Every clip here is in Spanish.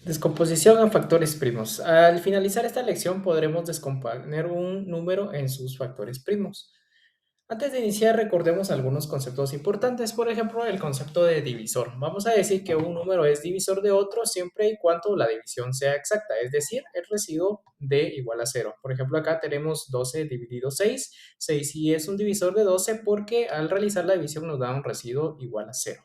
Descomposición en factores primos. Al finalizar esta lección podremos descomponer un número en sus factores primos. Antes de iniciar, recordemos algunos conceptos importantes. Por ejemplo, el concepto de divisor. Vamos a decir que un número es divisor de otro siempre y cuando la división sea exacta, es decir, el residuo de igual a cero. Por ejemplo, acá tenemos 12 dividido 6. 6 sí es un divisor de 12 porque al realizar la división nos da un residuo igual a cero.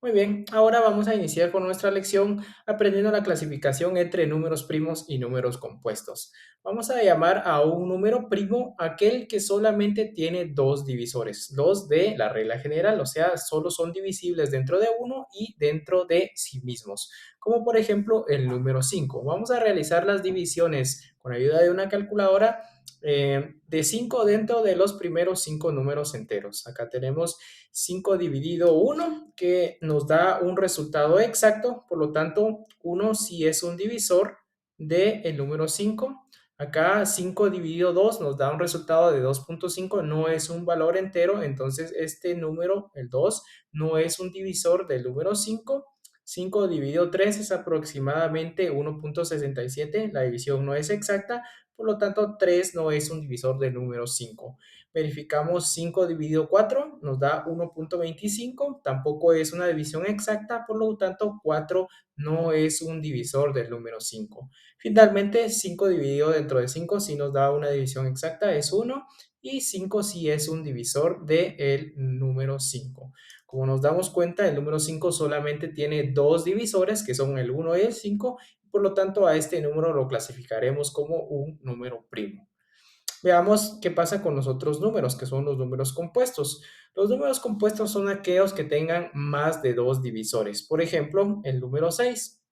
Muy bien, ahora vamos a iniciar con nuestra lección aprendiendo la clasificación entre números primos y números compuestos. Vamos a llamar a un número primo aquel que solamente tiene dos divisores, dos de la regla general, o sea, solo son divisibles dentro de uno y dentro de sí mismos, como por ejemplo el número 5. Vamos a realizar las divisiones con ayuda de una calculadora de 5 dentro de los primeros 5 números enteros. Acá tenemos 5 dividido uno que nos da un resultado exacto, por lo tanto, 1 sí es un divisor del número 5. Acá 5 dividido 2 nos da un resultado de 2.5, no es un valor entero, entonces este número, el 2, no es un divisor del número 5. 5 dividido 3 es aproximadamente 1.67, la división no es exacta, por lo tanto 3 no es un divisor del número 5. Verificamos 5 dividido 4, nos da 1.25, tampoco es una división exacta, por lo tanto 4 no es un divisor del número 5. Finalmente, 5 dividido dentro de 5 sí nos da una división exacta, es 1, y 5 sí es un divisor del número 5. Como nos damos cuenta, el número 5 solamente tiene dos divisores, que son el 1 y el 5, por lo tanto a este número lo clasificaremos como un número primo. Veamos qué pasa con los otros números, que son los números compuestos. Los números compuestos son aquellos que tengan más de dos divisores. Por ejemplo, el número 6.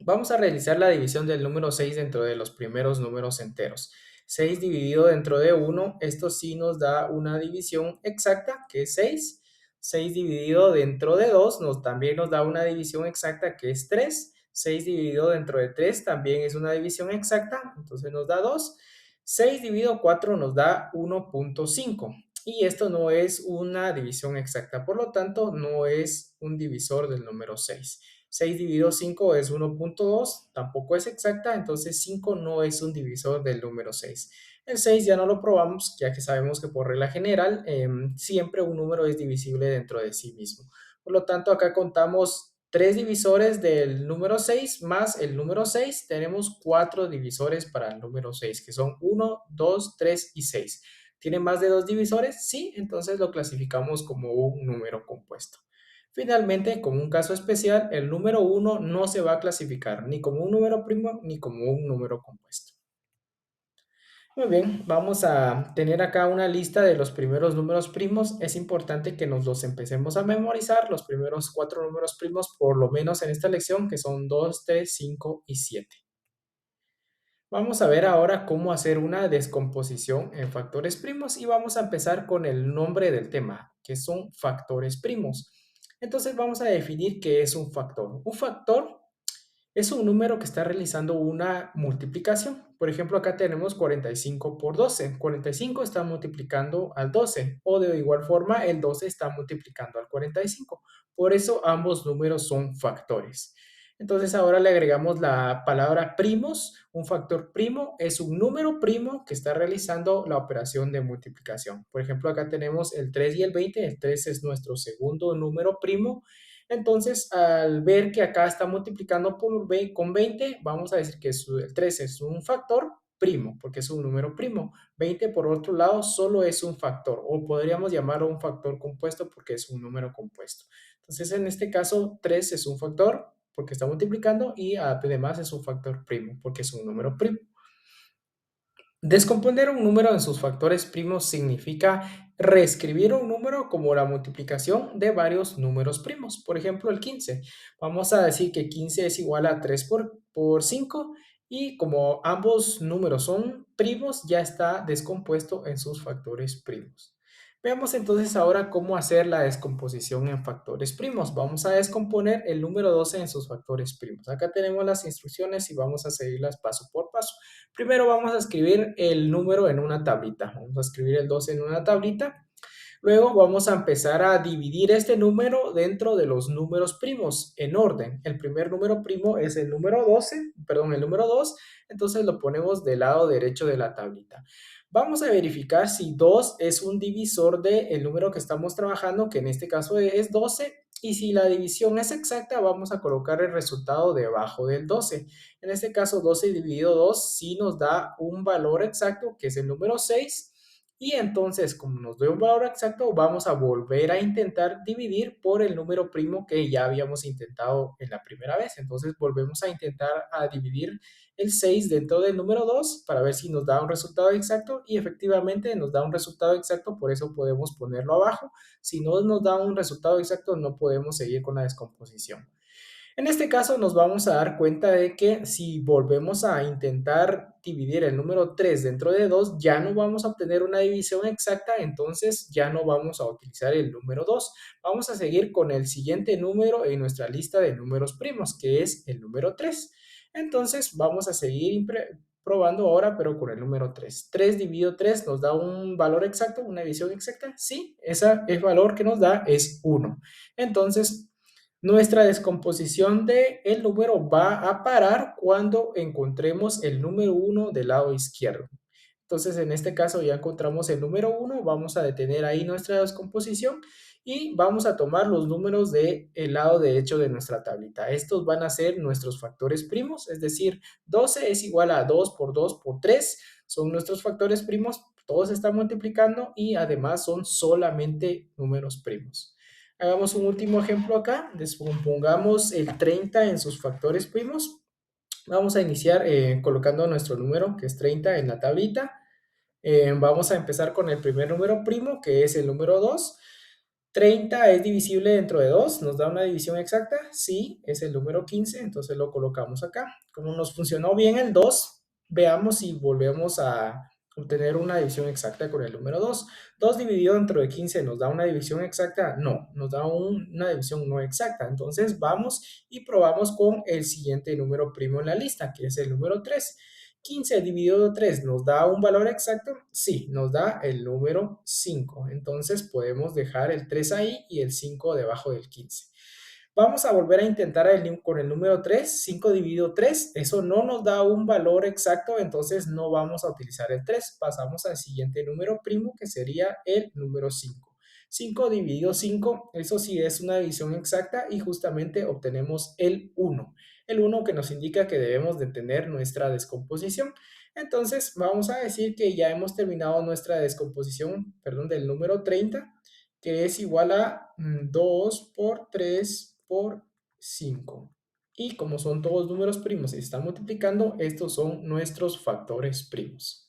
Vamos a realizar la división del número 6 dentro de los primeros números enteros. 6 dividido dentro de uno, esto sí nos da una división exacta, que es 6. 6 dividido dentro de 2 también nos da una división exacta, que es 3. 6 dividido dentro de 3 también es una división exacta, entonces nos da 2. 6 dividido 4 nos da 1.5. Y esto no es una división exacta, por lo tanto no es un divisor del número 6. 6 dividido 5 es 1.2, tampoco es exacta, entonces 5 no es un divisor del número 6. El 6 ya no lo probamos, ya que sabemos que por regla general siempre un número es divisible dentro de sí mismo. Por lo tanto, acá contamos 3 divisores del número 6 más el número 6. Tenemos 4 divisores para el número 6, que son 1, 2, 3 y 6. ¿Tiene más de 2 divisores? Sí, entonces lo clasificamos como un número compuesto. Finalmente, como un caso especial, el número 1 no se va a clasificar ni como un número primo ni como un número compuesto. Muy bien, vamos a tener acá una lista de los primeros números primos. Es importante que nos los empecemos a memorizar, los primeros 4 números primos, por lo menos en esta lección, que son 2, 3, 5 y 7. Vamos a ver ahora cómo hacer una descomposición en factores primos y vamos a empezar con el nombre del tema, que son factores primos. Entonces vamos a definir qué es un factor. Un factor es un número que está realizando una multiplicación. Por ejemplo, acá tenemos 45 por 12. 45 está multiplicando al 12 o de igual forma el 12 está multiplicando al 45. Por eso ambos números son factores. Entonces ahora le agregamos la palabra primos. Un factor primo es un número primo que está realizando la operación de multiplicación. Por ejemplo, acá tenemos el 3 y el 20. El 3 es nuestro segundo número primo. Entonces, al ver que acá está multiplicando con 20, vamos a decir que el 3 es un factor primo, porque es un número primo. 20, por otro lado, solo es un factor, o podríamos llamarlo un factor compuesto porque es un número compuesto. Entonces, en este caso, 3 es un factor porque está multiplicando y además es un factor primo porque es un número primo. Descomponer un número en sus factores primos significa reescribir un número como la multiplicación de varios números primos. Por ejemplo, el 15. Vamos a decir que 15 es igual a 3 por 5 y como ambos números son primos, ya está descompuesto en sus factores primos. Veamos entonces ahora cómo hacer la descomposición en factores primos. Vamos a descomponer el número 12 en sus factores primos. Acá tenemos las instrucciones y vamos a seguirlas paso por paso. Primero vamos a escribir el número en una tablita. Vamos a escribir el 12 en una tablita. Luego vamos a empezar a dividir este número dentro de los números primos en orden. El primer número primo es el número 12, perdón, el número 2, entonces lo ponemos del lado derecho de la tablita. Vamos a verificar si 2 es un divisor del número que estamos trabajando, que en este caso es 12, y si la división es exacta, vamos a colocar el resultado debajo del 12. En este caso, 12 dividido 2 sí nos da un valor exacto, que es el número 6. Y entonces, como nos dio un valor exacto, vamos a volver a intentar dividir por el número primo que ya habíamos intentado en la primera vez. Entonces, volvemos a intentar a dividir el 6 dentro del número 2 para ver si nos da un resultado exacto y efectivamente nos da un resultado exacto, por eso podemos ponerlo abajo. Si no nos da un resultado exacto, no podemos seguir con la descomposición. En este caso nos vamos a dar cuenta de que si volvemos a intentar dividir el número 3 dentro de 2, ya no vamos a obtener una división exacta, entonces ya no vamos a utilizar el número 2. Vamos a seguir con el siguiente número en nuestra lista de números primos, que es el número 3. Entonces vamos a seguir probando ahora, pero con el número 3. 3 dividido 3 nos da un valor exacto, una división exacta. Sí, el valor que nos da es 1. Entonces, nuestra descomposición del número va a parar cuando encontremos el número 1 del lado izquierdo. Entonces, en este caso ya encontramos el número 1, vamos a detener ahí nuestra descomposición y vamos a tomar los números del lado derecho de nuestra tablita. Estos van a ser nuestros factores primos, es decir, 12 es igual a 2 por 2 por 3, son nuestros factores primos, todos están multiplicando y además son solamente números primos. Hagamos un último ejemplo acá, descompongamos el 30 en sus factores primos. Vamos a iniciar colocando nuestro número, que es 30, en la tablita. Vamos a empezar con el primer número primo, que es el número 2. 30 es divisible dentro de 2, ¿nos da una división exacta? Sí, es el número 15, entonces lo colocamos acá. Como nos funcionó bien el 2, veamos si volvemos a obtener una división exacta con el número 2. 2 dividido dentro de 15 nos da una división exacta, no, nos da una división no exacta. Entonces vamos y probamos con el siguiente número primo en la lista, que es el número 3. 15 dividido de 3 nos da un valor exacto, sí, nos da el número 5. Entonces podemos dejar el 3 ahí y el 5 debajo del 15. Vamos a volver a intentar con el número 3, 5 dividido 3, eso no nos da un valor exacto, entonces no vamos a utilizar el 3. Pasamos al siguiente número primo, que sería el número 5. 5 dividido 5, eso sí es una división exacta y justamente obtenemos el 1. El 1 que nos indica que debemos de tener nuestra descomposición. Entonces vamos a decir que ya hemos terminado nuestra descomposición, perdón, del número 30, que es igual a 2 por 3 por 5. Y como son todos números primos y se están multiplicando, estos son nuestros factores primos.